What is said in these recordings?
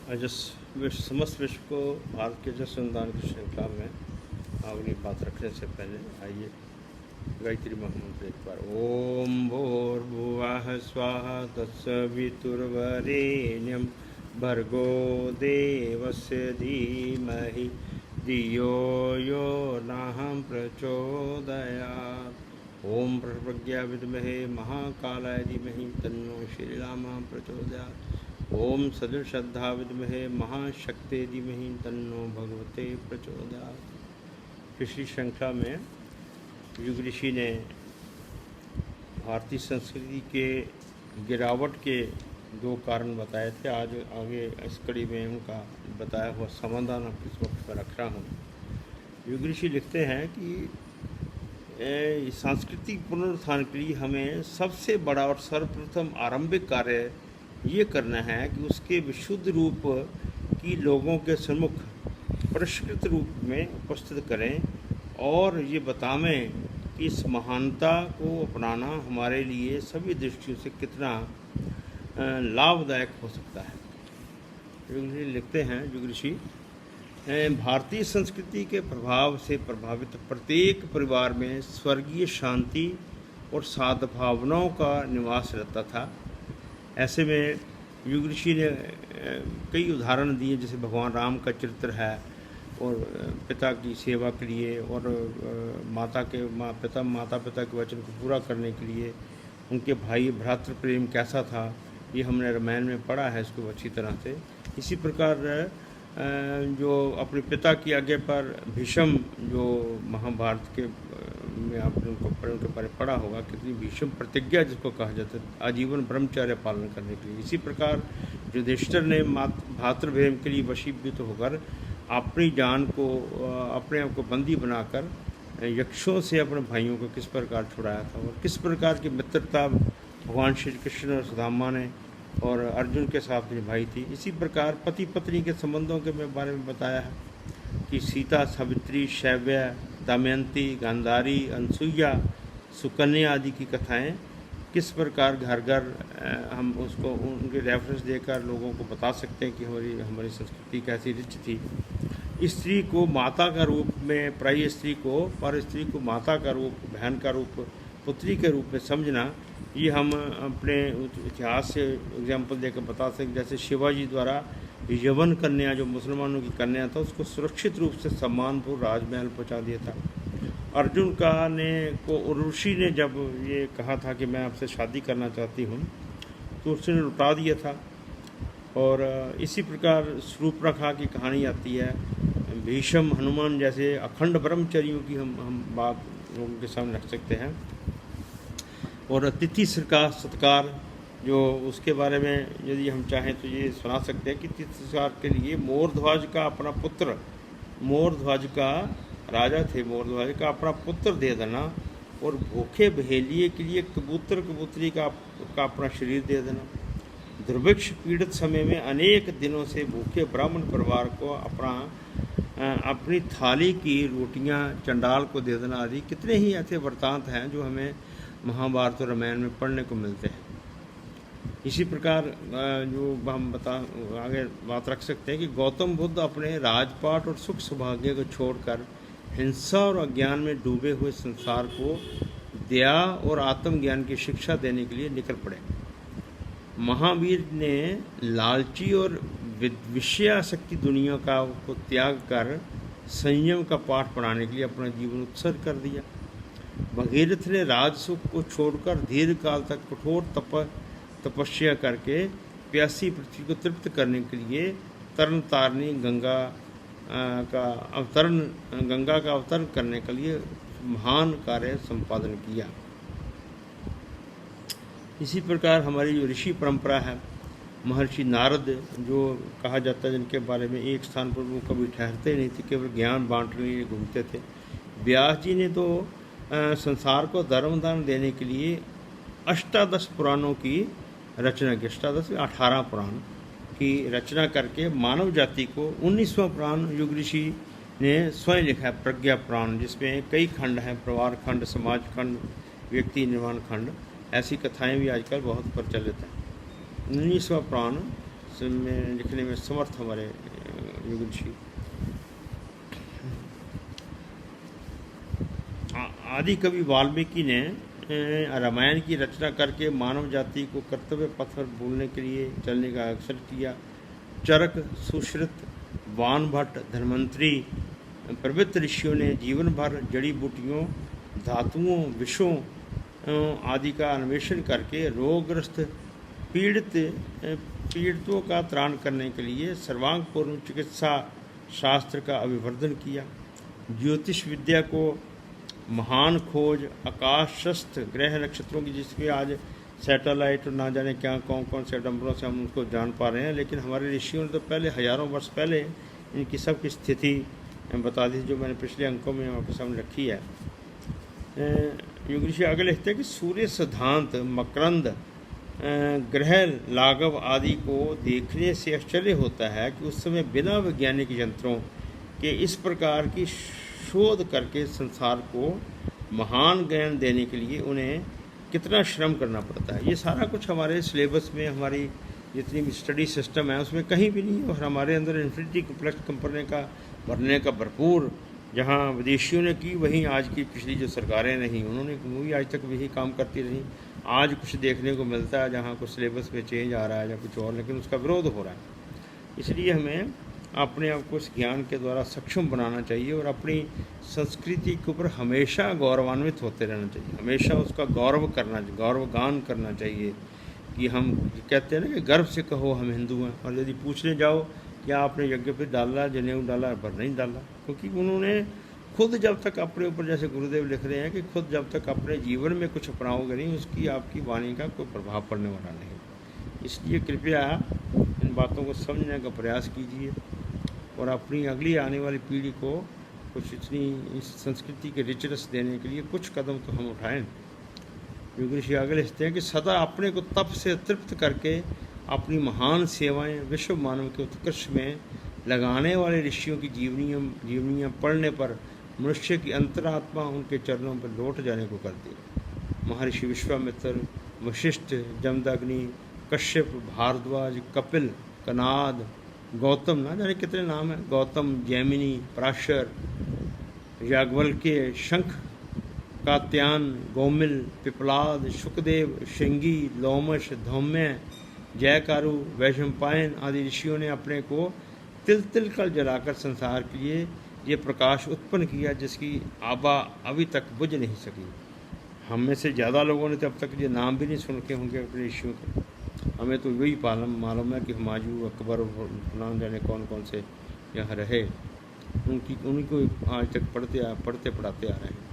समस्त विश्व को भारत के जस अनुदान की श्रृंखला में अगली बात रखने से पहले आइए गायत्री महामंत्र एक बार। ओम भूर्भुवः स्वाहा तत्सवितुर्वरेण्यं भर्गो देवस्य धीमहि धियो यो नः प्रचोदयात्। ओम प्रज्ञा विद्महे महाकालाय धीमहि तन्नो श्रीरामः प्रचोदयात्। ओम सदृ श्रद्धा विद्महे महाशक्ति धीमहि तन्नो भगवते प्रचोदयात्। पिछली श्रृंखला में युग ऋषि ने भारतीय संस्कृति के गिरावट के दो कारण बताए थे। आज आगे इस कड़ी में उनका बताया हुआ समाधान आपके वक्त पर रख रहा हूँ। युग ऋषि लिखते हैं कि सांस्कृतिक पुनरुत्थान के लिए हमें सबसे बड़ा और सर्वप्रथम आरंभिक कार्य ये करना है कि उसके विशुद्ध रूप की लोगों के सम्मुख परिष्कृत रूप में उपस्थित करें और ये बतावें कि इस महानता को अपनाना हमारे लिए सभी दृष्टियों से कितना लाभदायक हो सकता है। युग ऋषि लिखते हैं, युग ऋषि भारतीय संस्कृति के प्रभाव से प्रभावित प्रत्येक परिवार में स्वर्गीय शांति और सद्भावनाओं का निवास रहता था। ऐसे में युग ऋषि ने कई उदाहरण दिए, जैसे भगवान राम का चरित्र है और पिता की सेवा के लिए और माता पिता के वचन को पूरा करने के लिए उनके भाई भ्रातृ प्रेम कैसा था, ये हमने रामायण में पढ़ा है इसको अच्छी तरह से। इसी प्रकार जो अपने पिता की आज्ञा पर भीष्म, जो महाभारत के में आपने उनके बारे में पढ़ा होगा, कितनी भीष्म प्रतिज्ञा जिसको कहा जाता है, आजीवन ब्रह्मचर्य पालन करने के लिए। इसी प्रकार युधिष्ठिर ने भातृप्रेम के लिए वशीभूत होकर अपनी जान को, अपने आप को बंदी बनाकर यक्षों से अपने भाइयों को किस प्रकार छुड़ाया था और किस प्रकार की मित्रता भगवान श्री कृष्ण और सुदामा ने और अर्जुन के साथ निभाई थी। इसी प्रकार पति पत्नी के संबंधों के बारे में बताया है कि सीता, सावित्री, शैव्य, दमयंती, गांधारी, अनसुईया, सुकन्या आदि की कथाएं किस प्रकार घर घर हम उसको उनके रेफरेंस देकर लोगों को बता सकते हैं कि हमारी संस्कृति कैसी रिच थी। स्त्री को माता का रूप में, प्राय स्त्री को, पर स्त्री को माता का रूप, बहन का रूप, पुत्री के रूप में समझना, ये हम अपने इतिहास से एग्जाम्पल देकर बता सकते। जैसे शिवाजी द्वारा यवन कन्या, जो मुसलमानों की कन्या था, उसको सुरक्षित रूप से सम्मानपूर्वक राजमहल पहुंचा दिया था। अर्जुन को ऋषि ने जब ये कहा था कि मैं आपसे शादी करना चाहती हूँ, तो उसने लुटा दिया था। और इसी प्रकार शूर्पणखा की कहानी आती है। भीष्म, हनुमान जैसे अखंड ब्रह्मचर्यों की हम बात लोगों के सामने रख सकते हैं। और अतिथि सत्कार, जो उसके बारे में यदि हम चाहें तो ये सुना सकते हैं कि अतिथि सत्कार के लिए मोरध्वज का अपना पुत्र, मोरध्वज का राजा थे, मोरध्वज का अपना पुत्र दे देना और भूखे बहेलिए के लिए कबूतरी का अपना शरीर दे देना। दुर्भिक्ष पीड़ित समय में अनेक दिनों से भूखे ब्राह्मण परिवार को अपनी थाली की रोटियां चंडाल को दे देना आदि कितने ही ऐसे वृत्तांत हैं जो हमें महाभारत और रामायण में पढ़ने को मिलते हैं। इसी प्रकार जो हम आगे बात रख सकते हैं कि गौतम बुद्ध अपने राजपाट और सुख सौभाग्य को छोड़कर हिंसा और अज्ञान में डूबे हुए संसार को दया और आत्मज्ञान की शिक्षा देने के लिए निकल पड़े। महावीर ने लालची और विषयासक्ति दुनिया को त्याग कर संयम का पाठ पढ़ाने के लिए अपना जीवन उत्सर्ग कर दिया। भगीरथ ने राजसुख को छोड़कर दीर्घ काल तक कठोर तपस्या करके प्यासी पृथ्वी को तृप्त करने के लिए तरन गंगा का अवतरण करने के लिए महान कार्य संपादन किया। इसी प्रकार हमारी जो ऋषि परंपरा है, महर्षि नारद जो कहा जाता है, जिनके बारे में एक स्थान पर वो कभी ठहरते नहीं थे, केवल ज्ञान बांटने के लिए घूमते थे। व्यास जी ने तो संसार को धर्मदान देने के लिए अष्टादश पुराणों की रचना की, 18 पुराण की रचना करके मानव जाति को 19वां पुराण युग ऋषि ने स्वयं लिखा है, प्रज्ञा पुराण, जिसमें कई खंड हैं, परिवार खंड, समाज खंड, व्यक्ति निर्माण खंड। ऐसी कथाएं भी आजकल बहुत प्रचलित हैं। 19वां पुराण में लिखने में समर्थ हमारे युग ऋषि। आदि कवि वाल्मीकि ने रामायण की रचना करके मानव जाति को कर्तव्य पथ पर बोलने के लिए चलने का अवसर किया। चरक, सुश्रुत, वानभट्ट, धन्वंतरी प्रभृत ऋषियों ने जीवन भर जड़ी बूटियों, धातुओं, विषों आदि का अन्वेषण करके रोगग्रस्त पीड़ितों का त्राण करने के लिए सर्वांगपूर्ण चिकित्सा शास्त्र का अभिवर्धन किया। ज्योतिष विद्या को महान खोज, आकाशस्थ ग्रह नक्षत्रों की, जिसके आज सैटेलाइट और ना जाने क्या कौन कौन से डम्बरों से हम उनको जान पा रहे हैं, लेकिन हमारे ऋषियों ने तो पहले हजारों वर्ष पहले इनकी सब की स्थिति बता दी, जो मैंने पिछले अंकों में आपके सामने रखी है। युग ऋषि आगे लिखते हैं कि सूर्य सिद्धांत, मकरंद, ग्रह लाघव आदि को देखने से आश्चर्य होता है कि उस समय बिना वैज्ञानिक यंत्रों के इस प्रकार की शोध करके संसार को महान ज्ञान देने के लिए उन्हें कितना श्रम करना पड़ता है। ये सारा कुछ हमारे सिलेबस में, हमारी जितनी भी स्टडी सिस्टम है उसमें कहीं भी नहीं है। और हमारे अंदर इन्फिनिटी कम्प्लेक्स भरने का भरपूर, जहाँ विदेशियों ने की वहीं आज की पिछली जो सरकारें रहीं उन्होंने वही आज तक वही काम करती रहीं। आज कुछ देखने को मिलता है जहाँ कुछ सिलेबस में चेंज आ रहा है या कुछ और, लेकिन उसका विरोध हो रहा है। इसलिए हमें अपने आप को इस ज्ञान के द्वारा सक्षम बनाना चाहिए और अपनी संस्कृति के ऊपर हमेशा गौरवान्वित होते रहना चाहिए, हमेशा उसका गौरवगान करना चाहिए कि हम कहते हैं ना कि गर्व से कहो हम हिंदू हैं। और यदि पूछने जाओ क्या आपने यज्ञ पे डाला, जनेऊ डाला, पर नहीं डाला, क्योंकि उन्होंने खुद जब तक अपने ऊपर, जैसे गुरुदेव लिख रहे हैं कि खुद जब तक अपने जीवन में कुछ अपनाओगे नहीं, उसकी आपकी वाणी का कोई प्रभाव पड़ने वाला नहीं। इसलिए कृपया इन बातों को समझने का प्रयास कीजिए और अपनी अगली आने वाली पीढ़ी को कुछ इतनी इस संस्कृति के रिचनेस देने के लिए कुछ कदम तो हम उठाएं। युग ऋषि आगे लिखते हैं कि सदा अपने को तप से तृप्त करके अपनी महान सेवाएं विश्व मानव के उत्कर्ष में लगाने वाले ऋषियों की जीवनियाँ पढ़ने पर मनुष्य की अंतरात्मा उनके चरणों पर लौट जाने को करती है। महर्षि विश्वामित्र, वशिष्ठ, जमदग्नि, कश्यप, भारद्वाज, कपिल, कनाद, गौतम, ना जाने कितने नाम हैं, गौतम, जैमिनी, पराशर, याज्ञवल्क्य, शंख, कात्यायन, गौमिल, पिपलाद, शुकदेव, श्रृंगी, लोमश, धौम्य, जयकारु, वैशंपायन आदि ऋषियों ने अपने को तिल तिल कर जलाकर संसार के लिए ये प्रकाश उत्पन्न किया जिसकी आबा अभी तक बुझ नहीं सकी। हम में से ज़्यादा लोगों ने तो अब तक ये नाम भी नहीं सुन के होंगे अपने ऋषियों के। हमें तो वही मालूम है कि हुमायूं, अकबर, ना जाने कौन कौन से यहाँ रहे, उन्हीं को आज तक पढ़ते पढ़ाते आ रहे हैं।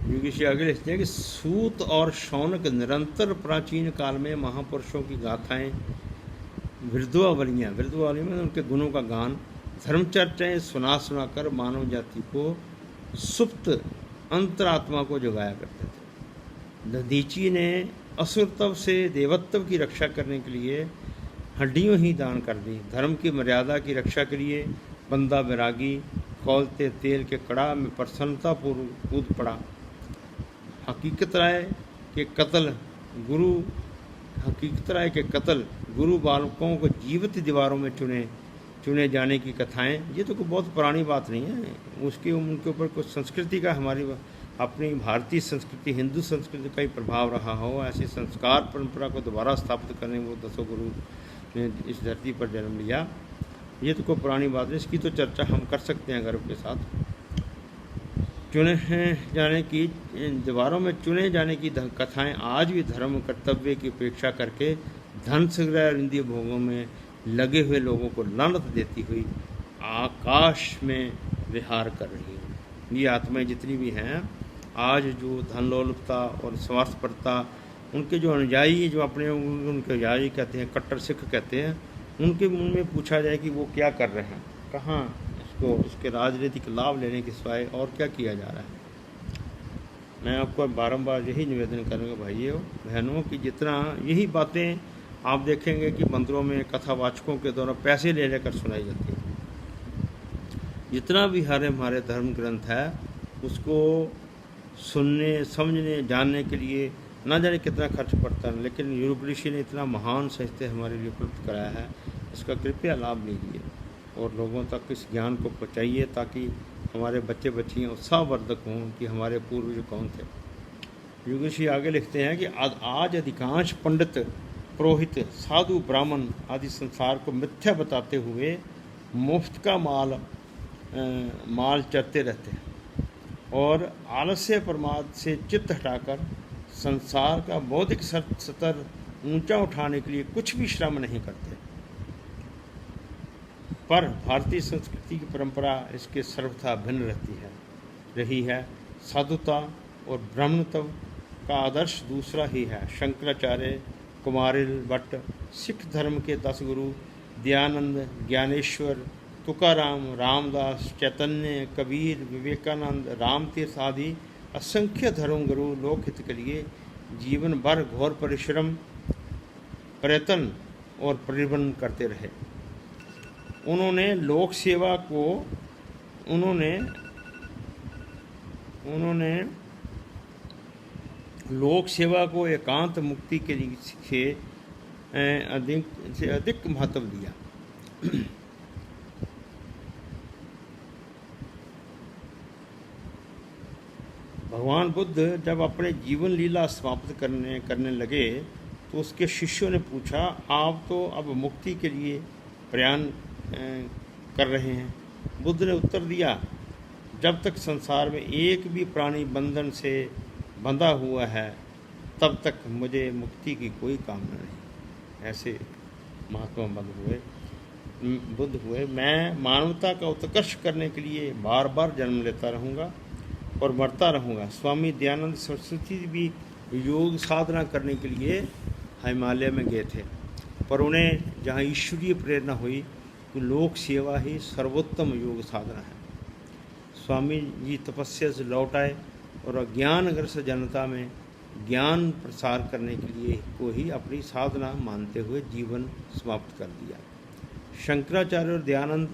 युग ऋषि आगे लिखते हैं कि सूत और शौनक निरंतर प्राचीन काल में महापुरुषों की गाथाएं, वृद्धवावलियाँ में उनके गुणों का गान, धर्मचर्चाएं सुना कर मानव जाति को सुप्त अंतरात्मा को जगाया करते थे। दधीची ने असुरत्व से देवत्व की रक्षा करने के लिए हड्डियों ही दान कर दी। धर्म की मर्यादा की रक्षा के लिए बंदा बैरागी खौलते तेल के कड़ा में प्रसन्नतापूर्वक कूद पड़ा। हकीकत राय के कत्ल, गुरु बालकों को जीवित दीवारों में चुने जाने की कथाएं, ये तो कोई बहुत पुरानी बात नहीं है। उनके ऊपर कुछ संस्कृति का, हमारी अपनी भारतीय संस्कृति, हिंदू संस्कृति का ही प्रभाव रहा हो। ऐसी संस्कार परंपरा को दोबारा स्थापित करने वो 10 गुरु ने इस धरती पर जन्म लिया, ये तो कोई पुरानी बात नहीं। इसकी तो चर्चा हम कर सकते हैं गर्व के साथ। दीवारों में चुने जाने की कथाएं आज भी धर्म कर्तव्य की उपेक्षा करके धन संग्रह और इंद्रिय भोगों में लगे हुए लोगों को लानत देती हुई आकाश में विहार कर रही है। ये आत्माएं जितनी भी हैं आज, जो धन लोलुपता और स्वार्थपरता, उनके जो अनुयायी, जो अपने उनके अनुयायी कहते हैं, कट्टर सिख कहते हैं, उनके मन में पूछा जाए कि वो क्या कर रहे हैं, कहाँ इसको इसके राजनीतिक लाभ लेने के सिवाय और क्या किया जा रहा है। मैं आपको बारंबार यही निवेदन करूँगा भाइयों बहनों कि जितना यही बातें आप देखेंगे कि मंदिरों में कथावाचकों के द्वारा पैसे ले लेकर सुनाई जाती हैं। जितना भी हमारे धर्म ग्रंथ है उसको सुनने, समझने, जानने के लिए ना जाने कितना खर्च पड़ता है, लेकिन योग ऋषि ने इतना महान साहित्य हमारे लिए उपलब्ध कराया है, इसका कृपया लाभ लीजिए और लोगों तक इस ज्ञान को पहुँचाइए ताकि हमारे बच्चे बच्चियाँ उत्साहवर्धक हों कि हमारे पूर्वज कौन थे। योग ऋषि आगे लिखते हैं कि आज अधिकांश पंडित, पुरोहित, साधु, ब्राह्मण आदि संसार को मिथ्या बताते हुए मुफ्त का माल चरते रहते हैं और आलस्य प्रमाद से चित्त हटाकर संसार का बौद्धिक स्तर ऊंचा उठाने के लिए कुछ भी श्रम नहीं करते। पर भारतीय संस्कृति की परंपरा इसके सर्वथा भिन्न रही है। साधुता और ब्राह्मणत्व का आदर्श दूसरा ही है। शंकराचार्य, कुमारिल भट्ट, सिख धर्म के 10 गुरु, दयानंद, ज्ञानेश्वर, तुकाराम, रामदास, चैतन्य, कबीर, विवेकानंद, रामतीर्थ आदि असंख्य धर्मगुरु लोकहित के लिए जीवन भर घोर परिश्रम, प्रयत्न और परिवन करते रहे। उन्होंने लोक सेवा को एकांत मुक्ति के लिए अधिक से अधिक महत्व दिया। भगवान बुद्ध जब अपने जीवन लीला समाप्त करने लगे तो उसके शिष्यों ने पूछा, आप तो अब मुक्ति के लिए प्रयाण कर रहे हैं। बुद्ध ने उत्तर दिया, जब तक संसार में एक भी प्राणी बंधन से बंधा हुआ है तब तक मुझे मुक्ति की कोई कामना नहीं। ऐसे महात्मा बुद्ध हुए। मैं मानवता का उत्कर्ष करने के लिए बार बार जन्म लेता रहूँगा और मरता रहूँगा। स्वामी दयानंद सरस्वती भी योग साधना करने के लिए हिमालय में गए थे, पर उन्हें जहाँ ईश्वरीय प्रेरणा हुई तो लोक सेवा ही सर्वोत्तम योग साधना है। स्वामी जी तपस्या से लौट आए और अज्ञानग्रस्त जनता में ज्ञान प्रसार करने के लिए को ही अपनी साधना मानते हुए जीवन समाप्त कर दिया। शंकराचार्य और दयानंद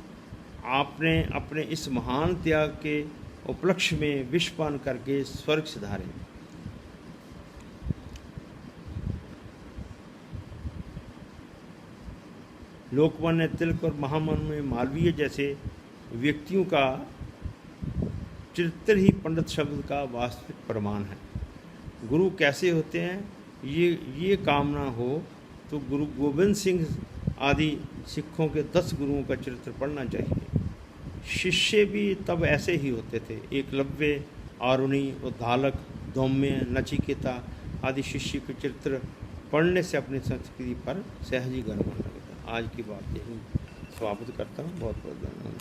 आपने अपने इस महान त्याग के उपलक्ष्य में विषपान करके स्वर्ग सिधारे। लोकमान्य तिलक और महामहिम मालवीय जैसे व्यक्तियों का चरित्र ही पंडित शब्द का वास्तविक प्रमाण है। गुरु कैसे होते हैं, ये कामना हो तो गुरु गोविंद सिंह आदि सिखों के 10 गुरुओं का चरित्र पढ़ना चाहिए। शिष्य भी तब ऐसे ही होते थे। एकलव्य, आरुणि, उद्दालक, दौम्य, नचिकेता आदि शिष्य के चरित्र पढ़ने से अपनी संस्कृति पर सहज ही गर्व होने लगता। आज की बात यही समाप्त करता हूँ। बहुत बहुत धन्यवाद।